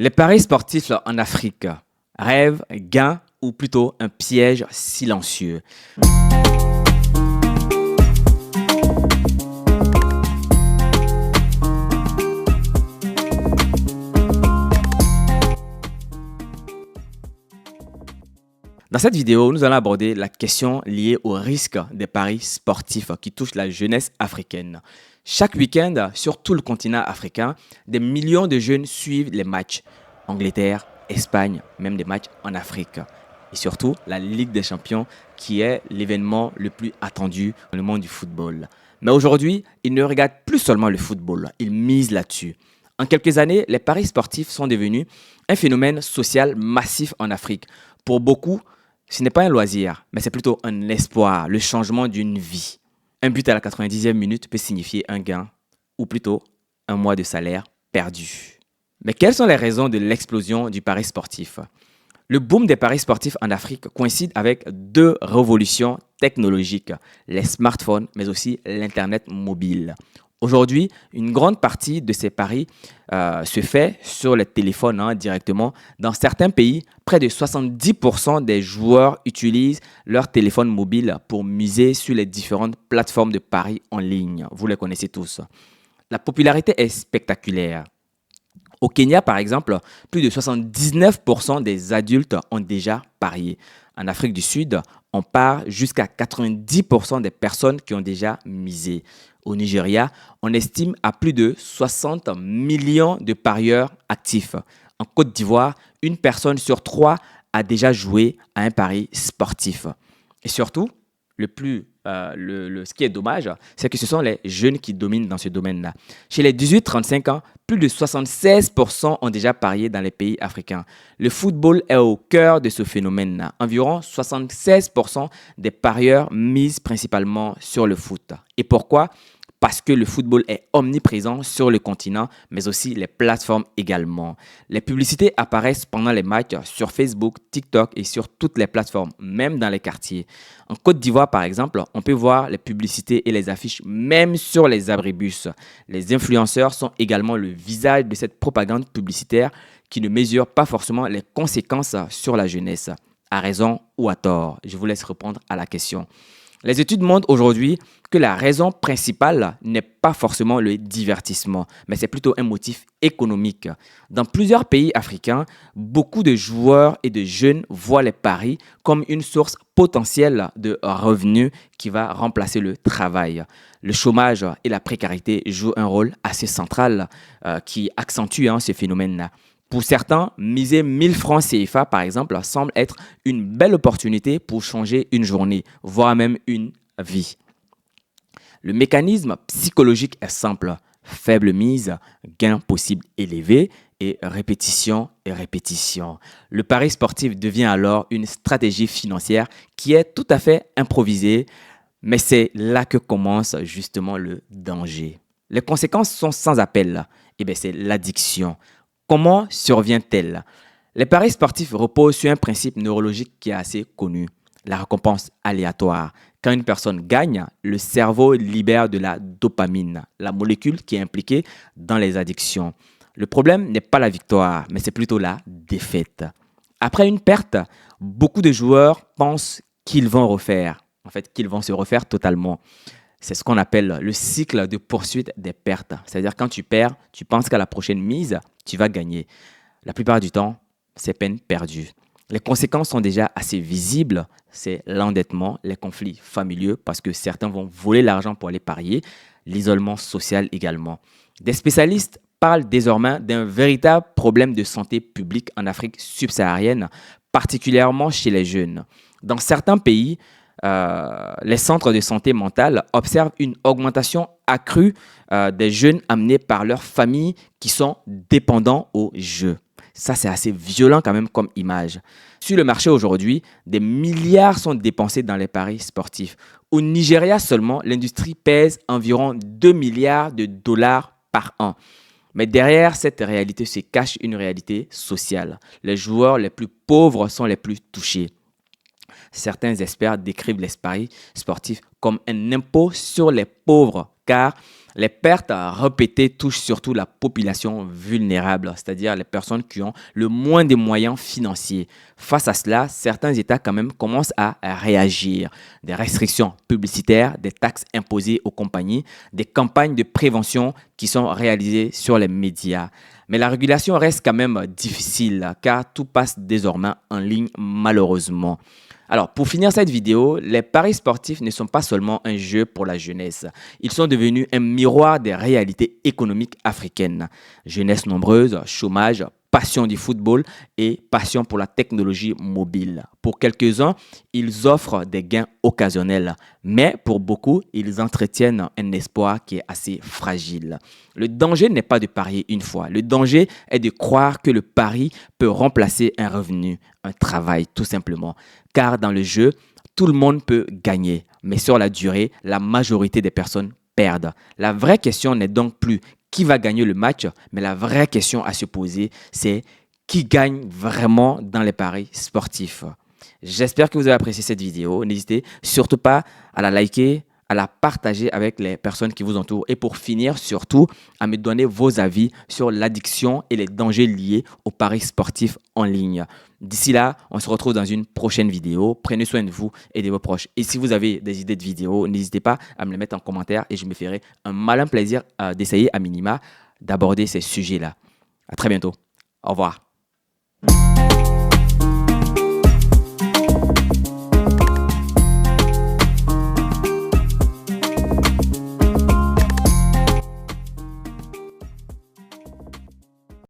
Les paris sportifs en Afrique, rêve, gain ou plutôt un piège silencieux? Dans cette vidéo, nous allons aborder la question liée au risque des paris sportifs qui touchent la jeunesse africaine. Chaque week-end, sur tout le continent africain, des millions de jeunes suivent les matchs. Angleterre, Espagne, même des matchs en Afrique. Et surtout, la Ligue des Champions, qui est l'événement le plus attendu dans le monde du football. Mais aujourd'hui, ils ne regardent plus seulement le football, ils misent là-dessus. En quelques années, les paris sportifs sont devenus un phénomène social massif en Afrique. Pour beaucoup, ce n'est pas un loisir, mais c'est plutôt un espoir, le changement d'une vie. Un but à la 90e minute peut signifier un gain, ou plutôt un mois de salaire perdu. Mais quelles sont les raisons de l'explosion du pari sportif? Le boom des paris sportifs en Afrique coïncide avec deux révolutions technologiques, les smartphones, mais aussi l'Internet mobile. Aujourd'hui, une grande partie de ces paris se fait sur les téléphones directement. Dans certains pays, près de 70% des joueurs utilisent leur téléphone mobile pour miser sur les différentes plateformes de paris en ligne. Vous les connaissez tous. La popularité est spectaculaire. Au Kenya, par exemple, plus de 79% des adultes ont déjà parié. En Afrique du Sud, on part jusqu'à 90% des personnes qui ont déjà misé. Au Nigeria, on estime à plus de 60 millions de parieurs actifs. En Côte d'Ivoire, une personne sur trois a déjà joué à un pari sportif. Et surtout, ce qui est dommage, c'est que ce sont les jeunes qui dominent dans ce domaine-là. Chez les 18-35 ans, plus de 76% ont déjà parié dans les pays africains. Le football est au cœur de ce phénomène-là. Environ 76% des parieurs misent principalement sur le foot. Et pourquoi ? Parce que le football est omniprésent sur le continent, mais aussi les plateformes également. Les publicités apparaissent pendant les matchs sur Facebook, TikTok et sur toutes les plateformes, même dans les quartiers. En Côte d'Ivoire, par exemple, on peut voir les publicités et les affiches même sur les abribus. Les influenceurs sont également le visage de cette propagande publicitaire qui ne mesure pas forcément les conséquences sur la jeunesse. À raison ou à tort? Je vous laisse répondre à la question. Les études montrent aujourd'hui que la raison principale n'est pas forcément le divertissement, mais c'est plutôt un motif économique. Dans plusieurs pays africains, beaucoup de joueurs et de jeunes voient les paris comme une source potentielle de revenus qui va remplacer le travail. Le chômage et la précarité jouent un rôle assez central qui accentue ce phénomène-là. Pour certains, miser 1000 francs CFA, par exemple, semble être une belle opportunité pour changer une journée, voire même une vie. Le mécanisme psychologique est simple. Faible mise, gain possible élevé et répétition et répétition. Le pari sportif devient alors une stratégie financière qui est tout à fait improvisée, mais c'est là que commence justement le danger. Les conséquences sont sans appel. C'est l'addiction. Comment survient-elle? Les paris sportifs reposent sur un principe neurologique qui est assez connu, la récompense aléatoire. Quand une personne gagne, le cerveau libère de la dopamine, la molécule qui est impliquée dans les addictions. Le problème n'est pas la victoire, mais c'est plutôt la défaite. Après une perte, beaucoup de joueurs pensent qu'ils vont refaire, qu'ils vont se refaire totalement. C'est ce qu'on appelle le cycle de poursuite des pertes. C'est-à-dire quand tu perds, tu penses qu'à la prochaine mise, tu vas gagner. La plupart du temps, c'est peine perdue. Les conséquences sont déjà assez visibles. C'est l'endettement, les conflits familiaux, parce que certains vont voler l'argent pour aller parier, l'isolement social également. Des spécialistes parlent désormais d'un véritable problème de santé publique en Afrique subsaharienne, particulièrement chez les jeunes. Dans certains pays, les centres de santé mentale observent une augmentation accrue des jeunes amenés par leurs familles qui sont dépendants au jeu. Ça, c'est assez violent quand même comme image. Sur le marché aujourd'hui, des milliards sont dépensés dans les paris sportifs. Au Nigeria seulement, l'industrie pèse environ 2 milliards de dollars par an. Mais derrière cette réalité se cache une réalité sociale. Les joueurs les plus pauvres sont les plus touchés. Certains experts décrivent les paris sportifs comme un impôt sur les pauvres, car les pertes répétées touchent surtout la population vulnérable, c'est-à-dire les personnes qui ont le moins de moyens financiers. Face à cela, certains États quand même commencent à réagir. Des restrictions publicitaires, des taxes imposées aux compagnies, des campagnes de prévention qui sont réalisées sur les médias. Mais la régulation reste quand même difficile car tout passe désormais en ligne malheureusement. Alors, pour finir cette vidéo, les paris sportifs ne sont pas seulement un jeu pour la jeunesse. Ils sont devenus un miroir des réalités économiques africaines. Jeunesse nombreuse, chômage, passion du football et passion pour la technologie mobile. Pour quelques-uns, ils offrent des gains occasionnels, mais pour beaucoup, ils entretiennent un espoir qui est assez fragile. Le danger n'est pas de parier une fois. Le danger est de croire que le pari peut remplacer un revenu, un travail tout simplement. Car dans le jeu, tout le monde peut gagner, mais sur la durée, la majorité des personnes perdent. La vraie question n'est donc plus qui va gagner le match, mais la vraie question à se poser, c'est qui gagne vraiment dans les paris sportifs. J'espère que vous avez apprécié cette vidéo. N'hésitez surtout pas à la liker, à la partager avec les personnes qui vous entourent. Et pour finir, surtout, à me donner vos avis sur l'addiction et les dangers liés aux paris sportifs en ligne. D'ici là, on se retrouve dans une prochaine vidéo. Prenez soin de vous et de vos proches. Et si vous avez des idées de vidéos, n'hésitez pas à me les mettre en commentaire et je me ferai un malin plaisir d'essayer à minima d'aborder ces sujets-là. À très bientôt. Au revoir.